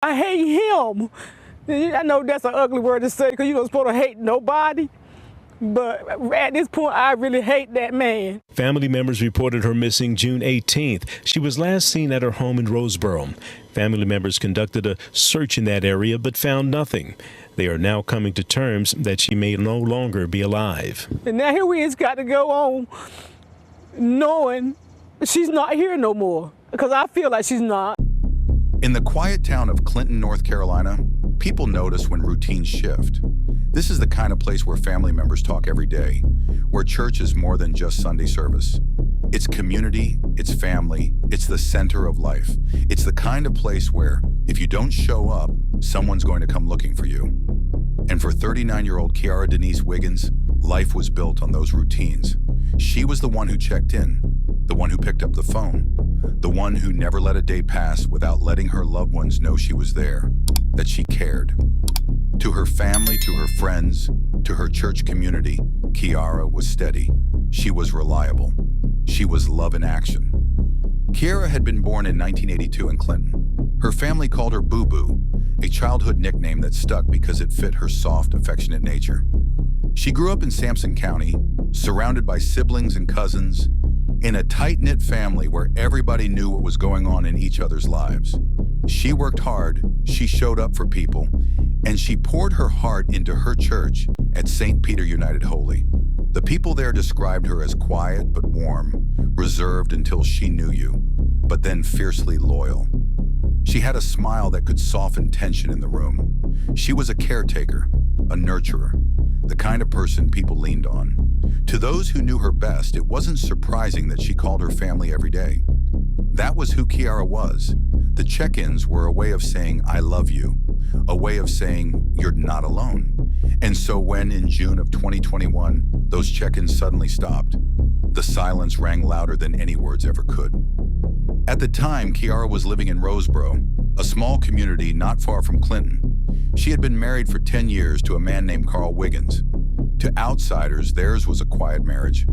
I hate him. I know that's an ugly word to say because you're not supposed to hate nobody. But at this point, I really hate that man. Family members reported her missing June 18th. She was last seen at her home in Roseboro. Family members conducted a search in that area but found nothing. They are now coming to terms that she may no longer be alive. And now here we just got to go on knowing she's not here no more because I feel like she's not. In the quiet town of Clinton, North Carolina, people notice when routines shift. This is the kind of place where family members talk every day, where church is more than just Sunday service. It's community, it's family, it's the center of life. It's the kind of place where, if you don't show up, someone's going to come looking for you. And for 39-year-old Kiara Denise Wiggins, life was built on those routines. She was the one who checked in, the one who picked up the phone, the one who never let a day pass without letting her loved ones know she was there, that she cared. To her family, to her friends, to her church community, Kiara was steady. She was reliable. She was love in action. Kiara had been born in 1982 in Clinton. Her family called her Boo Boo, a childhood nickname that stuck because it fit her soft, affectionate nature. She grew up in Sampson County, surrounded by siblings and cousins, in a tight-knit family where everybody knew what was going on in each other's lives. She worked hard, she showed up for people, and she poured her heart into her church at St. Peter United Holy. The people there described her as quiet but warm, reserved until she knew you, but then fiercely loyal. She had a smile that could soften tension in the room. She was a caretaker, a nurturer, the kind of person people leaned on. To those who knew her best, it wasn't surprising that she called her family every day. That was who Kiara was. The check-ins were a way of saying, I love you, a way of saying, you're not alone. And so when in June of 2021, those check-ins suddenly stopped, the silence rang louder than any words ever could. At the time, Kiara was living in Roseboro, a small community not far from Clinton. She had been married for 10 years to a man named Carl Wiggins. To outsiders, theirs was a quiet marriage.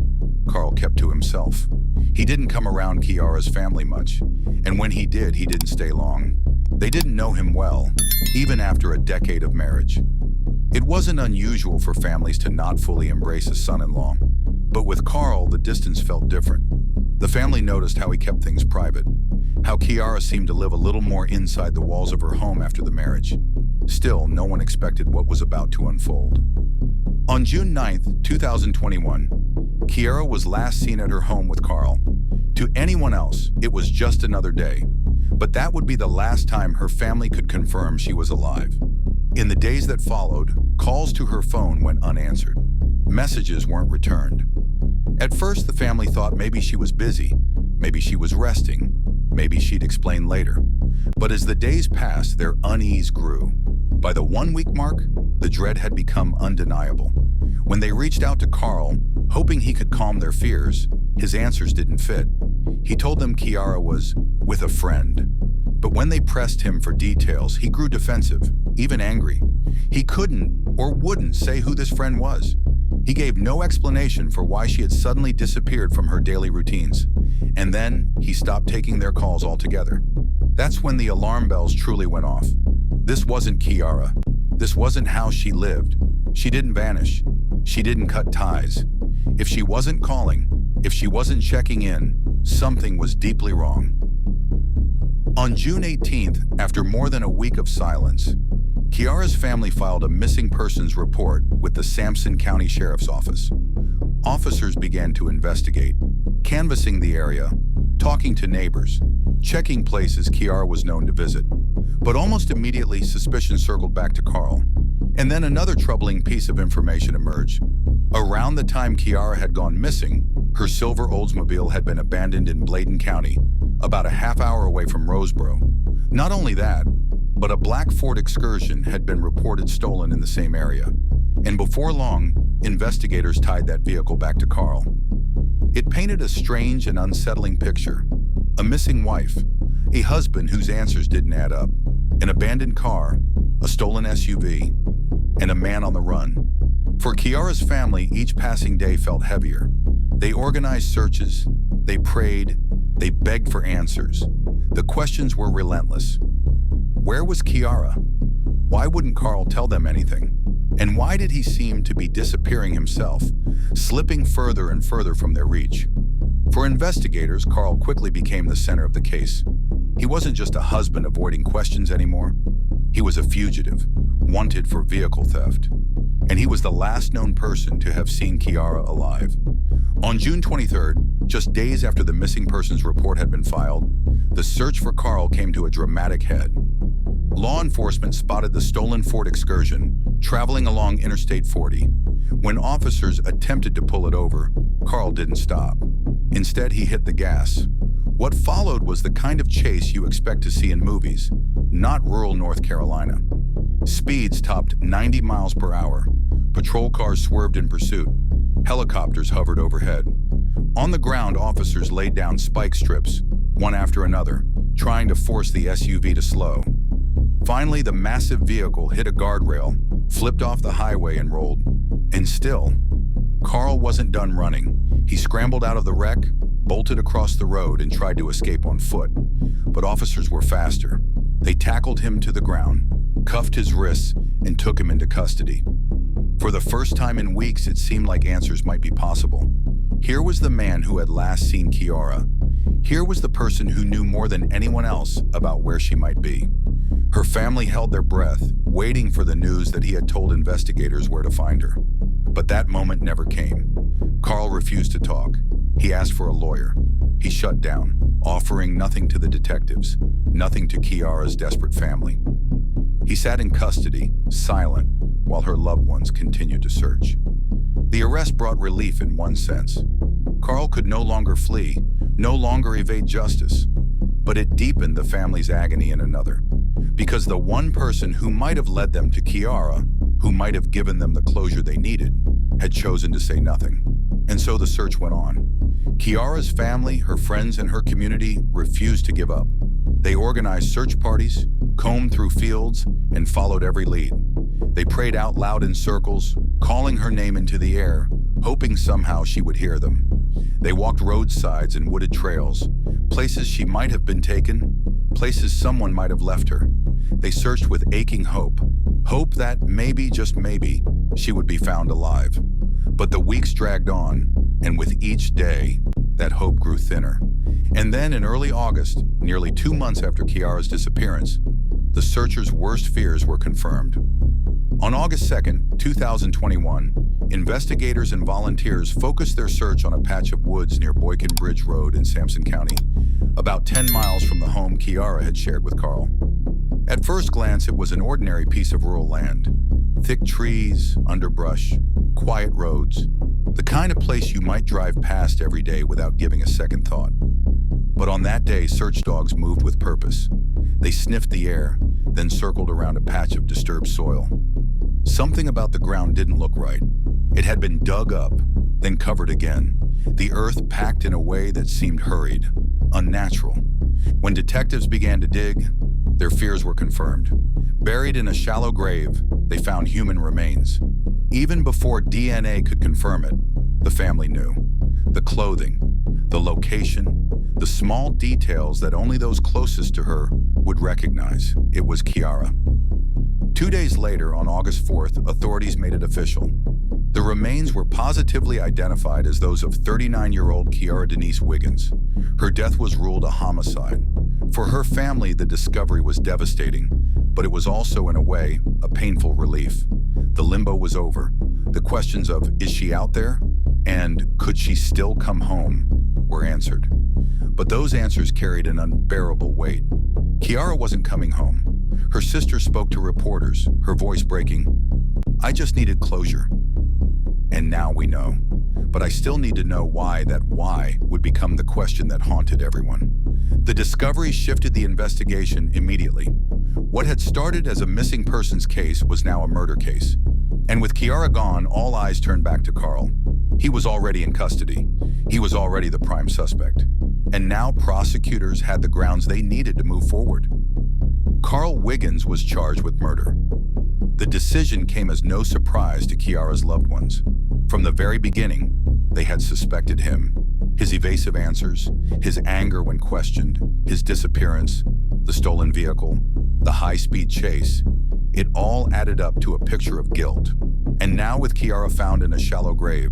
Carl kept to himself. He didn't come around Kiara's family much, and when he didn't stay long. They didn't know him well, even after a decade of marriage. It wasn't unusual for families to not fully embrace a son-in-law, but with Carl, the distance felt different. The family noticed how he kept things private, how Kiara seemed to live a little more inside the walls of her home after the marriage. Still, no one expected what was about to unfold. On June 9th, 2021, Kiara was last seen at her home with Carl. To anyone else, it was just another day, but that would be the last time her family could confirm she was alive. In the days that followed, calls to her phone went unanswered. Messages weren't returned. At first, the family thought maybe she was busy, maybe she was resting, maybe she'd explain later. But as the days passed, their unease grew. By the 1-week mark, the dread had become undeniable. When they reached out to Carl, hoping he could calm their fears, his answers didn't fit. He told them Kiara was with a friend. But when they pressed him for details, he grew defensive, even angry. He couldn't or wouldn't say who this friend was. He gave no explanation for why she had suddenly disappeared from her daily routines. And then he stopped taking their calls altogether. That's when the alarm bells truly went off. This wasn't Kiara. This wasn't how she lived. She didn't vanish. She didn't cut ties. If she wasn't calling, if she wasn't checking in, something was deeply wrong. On June 18th, after more than a week of silence, Kiara's family filed a missing persons report with the Sampson County Sheriff's Office. Officers began to investigate, canvassing the area, talking to neighbors, checking places Kiara was known to visit. But almost immediately, suspicion circled back to Carl. And then another troubling piece of information emerged. Around the time Kiara had gone missing, her silver Oldsmobile had been abandoned in Bladen County, about a half hour away from Roseboro. Not only that, but a black Ford Excursion had been reported stolen in the same area. And before long, investigators tied that vehicle back to Carl. It painted a strange and unsettling picture. A missing wife, a husband whose answers didn't add up, an abandoned car, a stolen SUV, and a man on the run. For Kiara's family, each passing day felt heavier. They organized searches, they prayed, they begged for answers. The questions were relentless. Where was Kiara? Why wouldn't Carl tell them anything? And why did he seem to be disappearing himself, slipping further and further from their reach? For investigators, Carl quickly became the center of the case. He wasn't just a husband avoiding questions anymore. He was a fugitive, wanted for vehicle theft. And he was the last known person to have seen Kiara alive. On June 23rd, just days after the missing persons report had been filed, the search for Carl came to a dramatic head. Law enforcement spotted the stolen Ford Excursion traveling along Interstate 40. When officers attempted to pull it over, Carl didn't stop. Instead, he hit the gas. What followed was the kind of chase you expect to see in movies, not rural North Carolina. Speeds topped 90 miles per hour. Patrol cars swerved in pursuit. Helicopters hovered overhead. On the ground, officers laid down spike strips, one after another, trying to force the SUV to slow. Finally, the massive vehicle hit a guardrail, flipped off the highway and rolled. And still, Carl wasn't done running. He scrambled out of the wreck, bolted across the road, and tried to escape on foot. But officers were faster. They tackled him to the ground, cuffed his wrists, and took him into custody. For the first time in weeks, it seemed like answers might be possible. Here was the man who had last seen Kiara. Here was the person who knew more than anyone else about where she might be. Her family held their breath, waiting for the news that he had told investigators where to find her. But that moment never came. Carl refused to talk. He asked for a lawyer. He shut down, offering nothing to the detectives, nothing to Kiara's desperate family. He sat in custody, silent, while her loved ones continued to search. The arrest brought relief in one sense. Carl could no longer flee, no longer evade justice, but it deepened the family's agony in another. Because the one person who might have led them to Kiara, who might have given them the closure they needed, had chosen to say nothing. And so the search went on. Kiara's family, her friends, and her community refused to give up. They organized search parties, combed through fields, and followed every lead. They prayed out loud in circles, calling her name into the air, hoping somehow she would hear them. They walked roadsides and wooded trails, places she might have been taken, places someone might have left her. They searched with aching hope, hope that maybe, just maybe, she would be found alive. But the weeks dragged on, and with each day, that hope grew thinner. And then in early August, nearly 2 months after Kiara's disappearance, the searchers' worst fears were confirmed. On August 2nd, 2021, investigators and volunteers focused their search on a patch of woods near Boykin Bridge Road in Sampson County, about 10 miles from the home Kiara had shared with Carl. At first glance, it was an ordinary piece of rural land. Thick trees, underbrush, quiet roads, the kind of place you might drive past every day without giving a second thought. But on that day, search dogs moved with purpose. They sniffed the air, then circled around a patch of disturbed soil. Something about the ground didn't look right. It had been dug up, then covered again, the earth packed in a way that seemed hurried, unnatural. When detectives began to dig, their fears were confirmed. Buried in a shallow grave, they found human remains. Even before DNA could confirm it, the family knew. The clothing, the location, the small details that only those closest to her would recognize. It was Kiara. 2 days later, on August 4th, authorities made it official. The remains were positively identified as those of 39-year-old Kiara Denise Wiggins. Her death was ruled a homicide. For her family, the discovery was devastating, but it was also, in a way, a painful relief. The limbo was over. The questions of, is she out there? And could she still come home? Were answered. But those answers carried an unbearable weight. Kiara wasn't coming home. Her sister spoke to reporters, her voice breaking. I just needed closure. And now we know. But I still need to know why that why would become the question that haunted everyone. The discovery shifted the investigation immediately. What had started as a missing persons case was now a murder case. And with Kiara gone, all eyes turned back to Carl. He was already in custody. He was already the prime suspect. And now prosecutors had the grounds they needed to move forward. Carl Wiggins was charged with murder. The decision came as no surprise to Kiara's loved ones. From the very beginning, they had suspected him. His evasive answers, his anger when questioned, his disappearance, the stolen vehicle. the high-speed chase. It all added up to a picture of guilt. And now, with Kiara found in a shallow grave,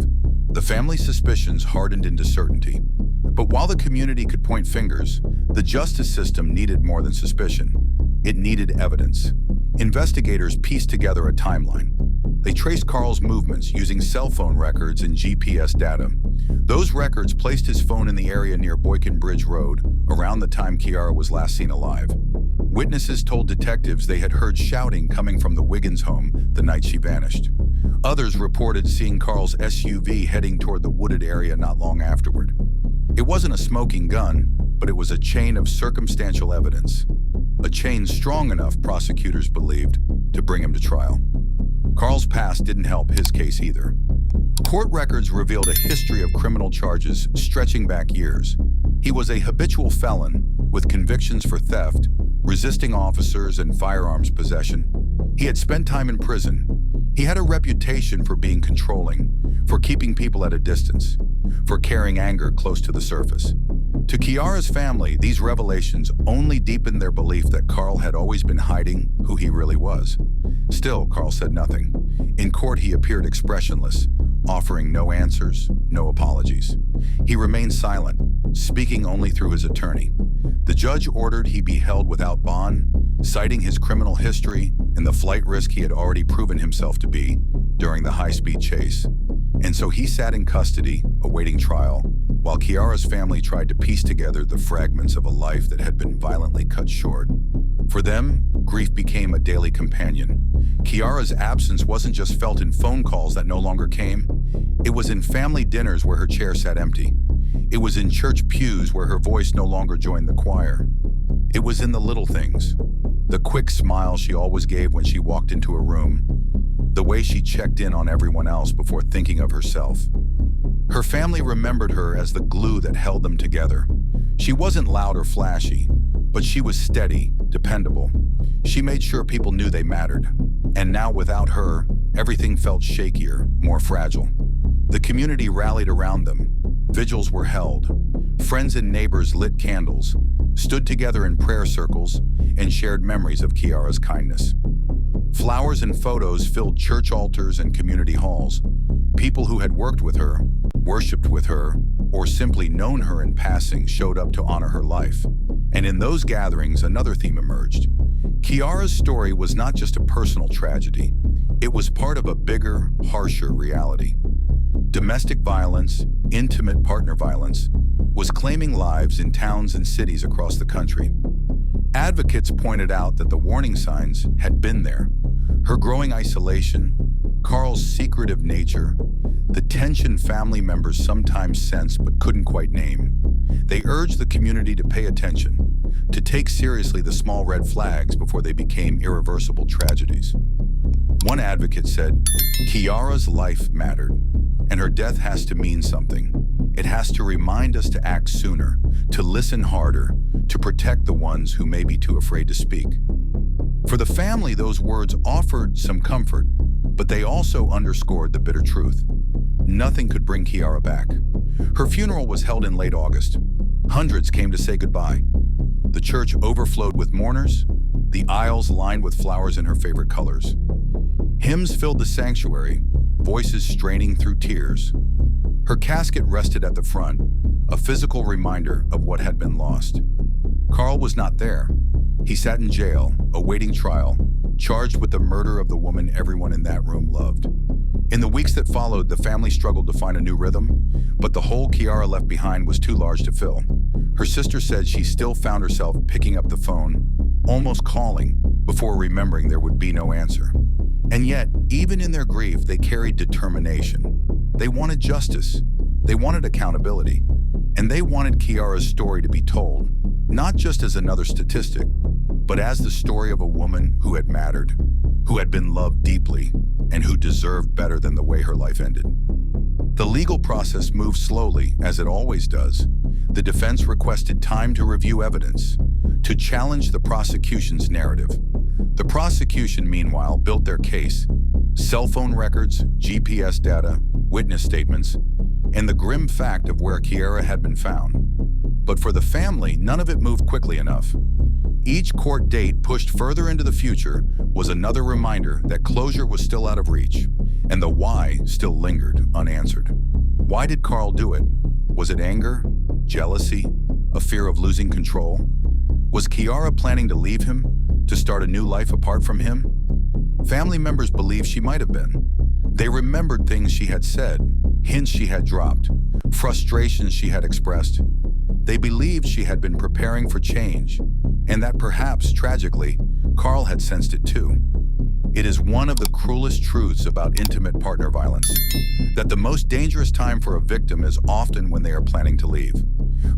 the family's suspicions hardened into certainty. But while the community could point fingers, the justice system needed more than suspicion. It needed evidence. Investigators pieced together a timeline. They traced Carl's movements using cell phone records and GPS data. Those records placed his phone in the area near Boykin Bridge Road, around the time Kiara was last seen alive. Witnesses told detectives they had heard shouting coming from the Wiggins home the night she vanished. Others reported seeing Carl's SUV heading toward the wooded area not long afterward. It wasn't a smoking gun, but it was a chain of circumstantial evidence. A chain strong enough, prosecutors believed, to bring him to trial. Carl's past didn't help his case either. Court records revealed a history of criminal charges stretching back years. He was a habitual felon with convictions for theft, resisting officers, and firearms possession. He had spent time in prison. He had a reputation for being controlling, for keeping people at a distance, for carrying anger close to the surface. To Kiara's family, these revelations only deepened their belief that Carl had always been hiding who he really was. Still, Carl said nothing. In court, he appeared expressionless, offering no answers, no apologies. He remained silent, speaking only through his attorney. The judge ordered he be held without bond, citing his criminal history and the flight risk he had already proven himself to be during the high-speed chase. And so he sat in custody, awaiting trial, while Kiara's family tried to piece together the fragments of a life that had been violently cut short. For them, grief became a daily companion. Kiara's absence wasn't just felt in phone calls that no longer came. It was in family dinners where her chair sat empty. It was in church pews where her voice no longer joined the choir. It was in the little things. The quick smile she always gave when she walked into a room. The way she checked in on everyone else before thinking of herself. Her family remembered her as the glue that held them together. She wasn't loud or flashy, but she was steady, dependable. She made sure people knew they mattered. And now without her, everything felt shakier, more fragile. The community rallied around them. Vigils were held. Friends and neighbors lit candles, stood together in prayer circles, and shared memories of Kiara's kindness. Flowers and photos filled church altars and community halls. People who had worked with her, worshipped with her, or simply known her in passing showed up to honor her life. And in those gatherings, another theme emerged. Kiara's story was not just a personal tragedy. It was part of a bigger, harsher reality. Domestic violence, intimate partner violence, was claiming lives in towns and cities across the country. Advocates pointed out that the warning signs had been there. Her growing isolation, Carl's secretive nature, the tension family members sometimes sensed but couldn't quite name. They urged the community to pay attention, to take seriously the small red flags before they became irreversible tragedies. One advocate said, Kiara's life mattered, and her death has to mean something. It has to remind us to act sooner, to listen harder, to protect the ones who may be too afraid to speak. For the family, those words offered some comfort, but they also underscored the bitter truth. Nothing could bring Kiara back. Her funeral was held in late August. Hundreds came to say goodbye. The church overflowed with mourners, the aisles lined with flowers in her favorite colors. Hymns filled the sanctuary, voices straining through tears. Her casket rested at the front, a physical reminder of what had been lost. Carl was not there. He sat in jail, awaiting trial, charged with the murder of the woman everyone in that room loved. In the weeks that followed, the family struggled to find a new rhythm, but the hole Kiara left behind was too large to fill. Her sister said she still found herself picking up the phone, almost calling, before remembering there would be no answer. And yet, even in their grief, they carried determination. They wanted justice. They wanted accountability. And they wanted Kiara's story to be told, not just as another statistic, but as the story of a woman who had mattered, who had been loved deeply, and who deserved better than the way her life ended. The legal process moved slowly, as it always does. The defense requested time to review evidence, to challenge the prosecution's narrative. The prosecution, meanwhile, built their case. Cell phone records, GPS data, witness statements, and the grim fact of where Kiara had been found. But for the family, none of it moved quickly enough. Each court date pushed further into the future was another reminder that closure was still out of reach, and the why still lingered unanswered. Why did Carl do it? Was it anger, jealousy, a fear of losing control? Was Kiara planning to leave him, to start a new life apart from him? Family members believe she might have been. They remembered things she had said, hints she had dropped, frustrations she had expressed. They believed she had been preparing for change, and that perhaps, tragically, Carl had sensed it too. It is one of the cruelest truths about intimate partner violence, that the most dangerous time for a victim is often when they are planning to leave.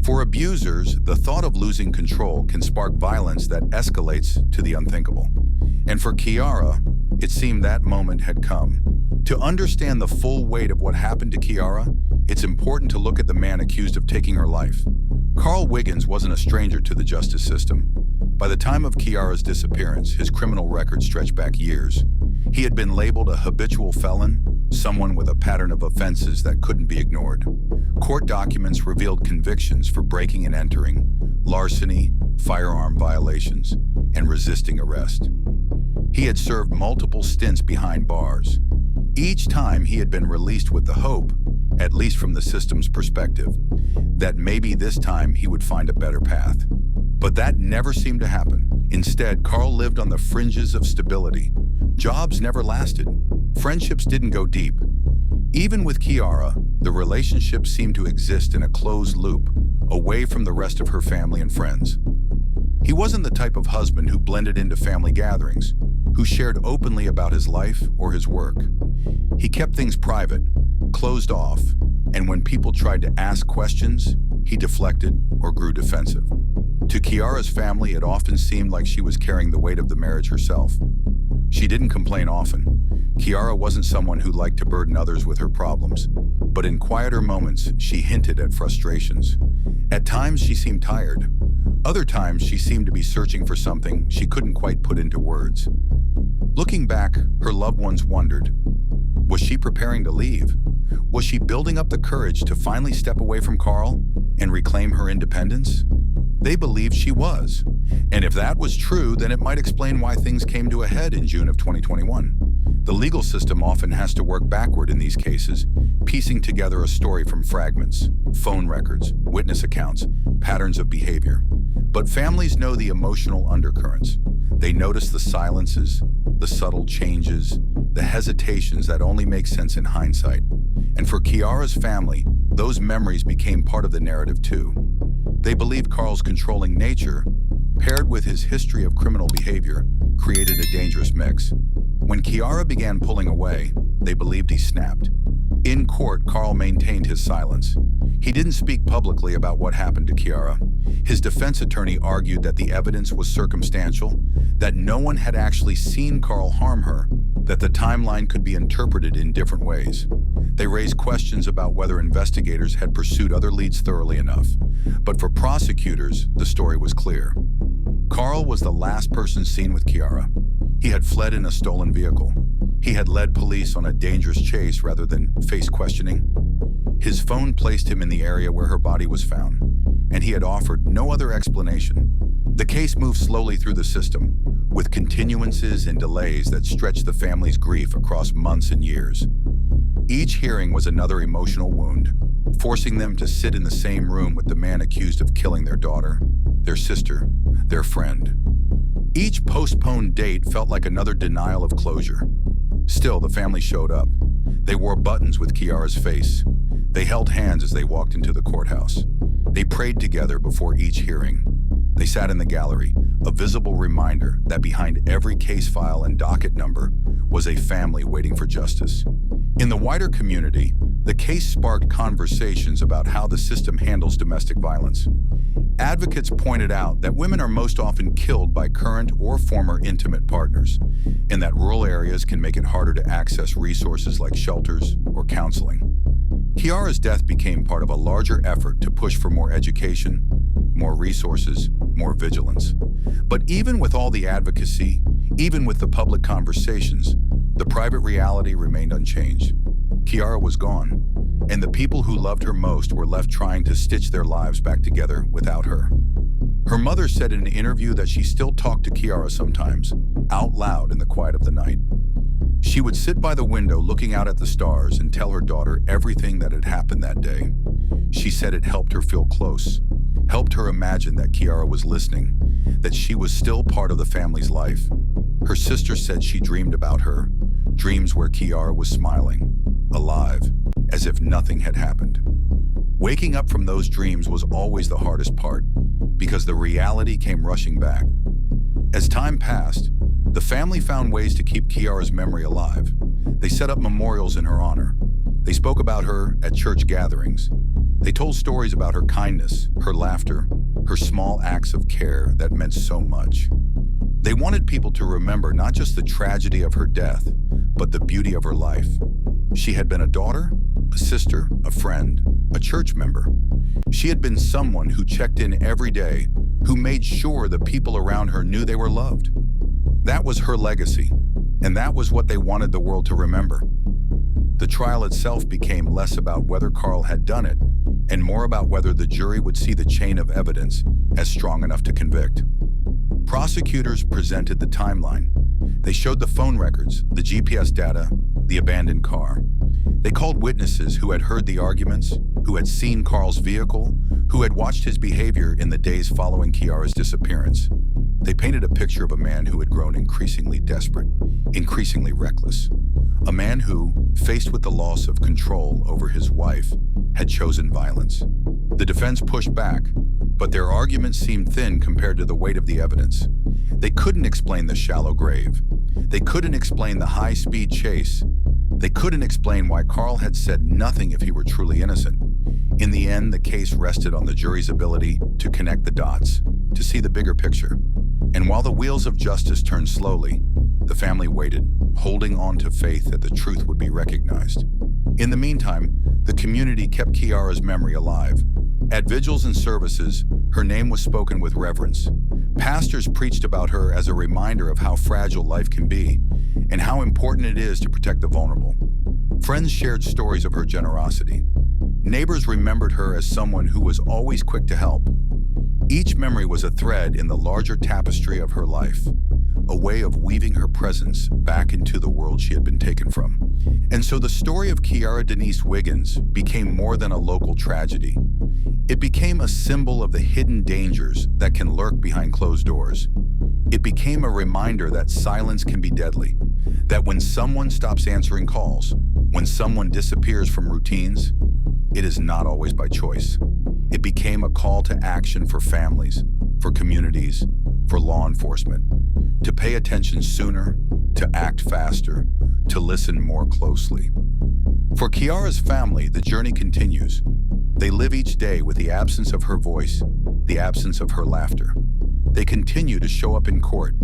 For abusers, the thought of losing control can spark violence that escalates to the unthinkable. And for Kiara, it seemed that moment had come. To understand the full weight of what happened to Kiara, it's important to look at the man accused of taking her life. Carl Wiggins wasn't a stranger to the justice system. By the time of Kiara's disappearance, his criminal record stretched back years. He had been labeled a habitual felon, someone with a pattern of offenses that couldn't be ignored. Court documents revealed convictions for breaking and entering, larceny, firearm violations, and resisting arrest. He had served multiple stints behind bars. Each time he had been released with the hope, at least from the system's perspective, that maybe this time he would find a better path. But that never seemed to happen. Instead, Carl lived on the fringes of stability. Jobs never lasted. Friendships didn't go deep. Even with Kiara, the relationship seemed to exist in a closed loop, away from the rest of her family and friends. He wasn't the type of husband who blended into family gatherings, who shared openly about his life or his work. He kept things private, closed off, and when people tried to ask questions, he deflected or grew defensive. To Kiara's family, it often seemed like she was carrying the weight of the marriage herself. She didn't complain often. Kiara wasn't someone who liked to burden others with her problems, but in quieter moments, she hinted at frustrations. At times, she seemed tired. Other times, she seemed to be searching for something she couldn't quite put into words. Looking back, her loved ones wondered, was she preparing to leave? Was she building up the courage to finally step away from Carl and reclaim her independence? They believed she was. And if that was true, then it might explain why things came to a head in June of 2021. The legal system often has to work backward in these cases, piecing together a story from fragments, phone records, witness accounts, patterns of behavior. But families know the emotional undercurrents. They notice the silences, the subtle changes, the hesitations that only make sense in hindsight. And for Kiara's family, those memories became part of the narrative too. They believed Carl's controlling nature, paired with his history of criminal behavior, created a dangerous mix. When Kiara began pulling away, they believed he snapped. In court, Carl maintained his silence. He didn't speak publicly about what happened to Kiara. His defense attorney argued that the evidence was circumstantial, that no one had actually seen Carl harm her, that the timeline could be interpreted in different ways. They raised questions about whether investigators had pursued other leads thoroughly enough. But for prosecutors, the story was clear. Carl was the last person seen with Kiara. He had fled in a stolen vehicle. He had led police on a dangerous chase rather than face questioning. His phone placed him in the area where her body was found, and he had offered no other explanation. The case moved slowly through the system, with continuances and delays that stretched the family's grief across months and years. Each hearing was another emotional wound, forcing them to sit in the same room with the man accused of killing their daughter, their sister, their friend. Each postponed date felt like another denial of closure. Still, the family showed up. They wore buttons with Kiara's face. They held hands as they walked into the courthouse. They prayed together before each hearing. They sat in the gallery, a visible reminder that behind every case file and docket number was a family waiting for justice. In the wider community, the case sparked conversations about how the system handles domestic violence. Advocates pointed out that women are most often killed by current or former intimate partners, and that rural areas can make it harder to access resources like shelters or counseling. Kiara's death became part of a larger effort to push for more education, more resources, more vigilance. But even with all the advocacy, even with the public conversations, the private reality remained unchanged. Kiara was gone, and the people who loved her most were left trying to stitch their lives back together without her. Her mother said in an interview that she still talked to Kiara sometimes, out loud in the quiet of the night. She would sit by the window looking out at the stars and tell her daughter everything that had happened that day. She said it helped her feel close, helped her imagine that Kiara was listening, that she was still part of the family's life. Her sister said she dreamed about her, dreams where Kiara was smiling, alive, as if nothing had happened. Waking up from those dreams was always the hardest part, because the reality came rushing back. As time passed, the family found ways to keep Kiara's memory alive. They set up memorials in her honor. They spoke about her at church gatherings. They told stories about her kindness, her laughter, her small acts of care that meant so much. They wanted people to remember not just the tragedy of her death, but the beauty of her life. She had been a daughter, a sister, a friend, a church member. She had been someone who checked in every day, who made sure the people around her knew they were loved. That was her legacy, and that was what they wanted the world to remember. The trial itself became less about whether Carl had done it, and more about whether the jury would see the chain of evidence as strong enough to convict. Prosecutors presented the timeline. They showed the phone records, the GPS data, the abandoned car. They called witnesses who had heard the arguments, who had seen Carl's vehicle, who had watched his behavior in the days following Kiara's disappearance. They painted a picture of a man who had grown increasingly desperate, increasingly reckless. A man who, faced with the loss of control over his wife, had chosen violence. The defense pushed back, but their arguments seemed thin compared to the weight of the evidence. They couldn't explain the shallow grave. They couldn't explain the high-speed chase. They couldn't explain why Carl had said nothing if he were truly innocent. In the end, the case rested on the jury's ability to connect the dots, to see the bigger picture. And while the wheels of justice turned slowly, the family waited, holding on to faith that the truth would be recognized. In the meantime, the community kept Kiara's memory alive. At vigils and services, her name was spoken with reverence. Pastors preached about her as a reminder of how fragile life can be and how important it is to protect the vulnerable. Friends shared stories of her generosity. Neighbors remembered her as someone who was always quick to help. Each memory was a thread in the larger tapestry of her life, a way of weaving her presence back into the world she had been taken from. And so the story of Kiara Denise Wiggins became more than a local tragedy. It became a symbol of the hidden dangers that can lurk behind closed doors. It became a reminder that silence can be deadly, that when someone stops answering calls, when someone disappears from routines, it is not always by choice. It became a call to action for families, for communities, for law enforcement, to pay attention sooner, to act faster, to listen more closely. For Kiara's family, the journey continues. They live each day with the absence of her voice, the absence of her laughter. They continue to show up in court,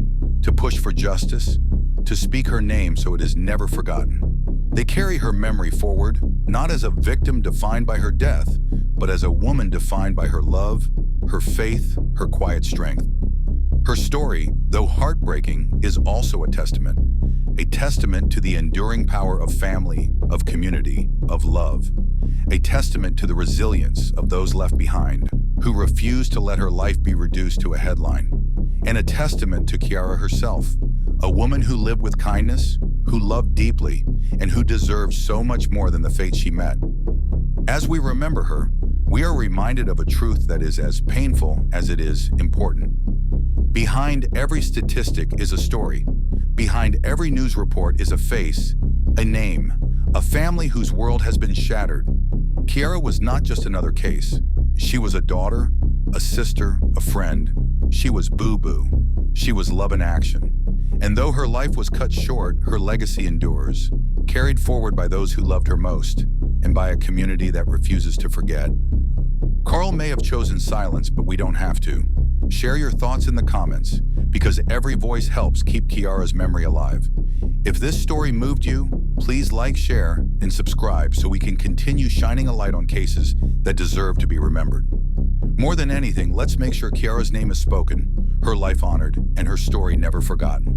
to push for justice, to speak her name so it is never forgotten. They carry her memory forward, not as a victim defined by her death, but as a woman defined by her love, her faith, her quiet strength. Her story, though heartbreaking, is also a testament to the enduring power of family, of community, of love. A testament to the resilience of those left behind, who refused to let her life be reduced to a headline. And a testament to Kiara herself, a woman who lived with kindness, who loved deeply, and who deserved so much more than the fate she met. As we remember her, we are reminded of a truth that is as painful as it is important. Behind every statistic is a story. Behind every news report is a face, a name, a family whose world has been shattered. Kiara was not just another case. She was a daughter, a sister, a friend. She was boo-boo. She was love in action. And though her life was cut short, her legacy endures, carried forward by those who loved her most, and by a community that refuses to forget. Carl may have chosen silence, but we don't have to. Share your thoughts in the comments, because every voice helps keep Kiara's memory alive. If this story moved you, please like, share, and subscribe so we can continue shining a light on cases that deserve to be remembered. More than anything, let's make sure Kiara's name is spoken, her life honored, and her story never forgotten.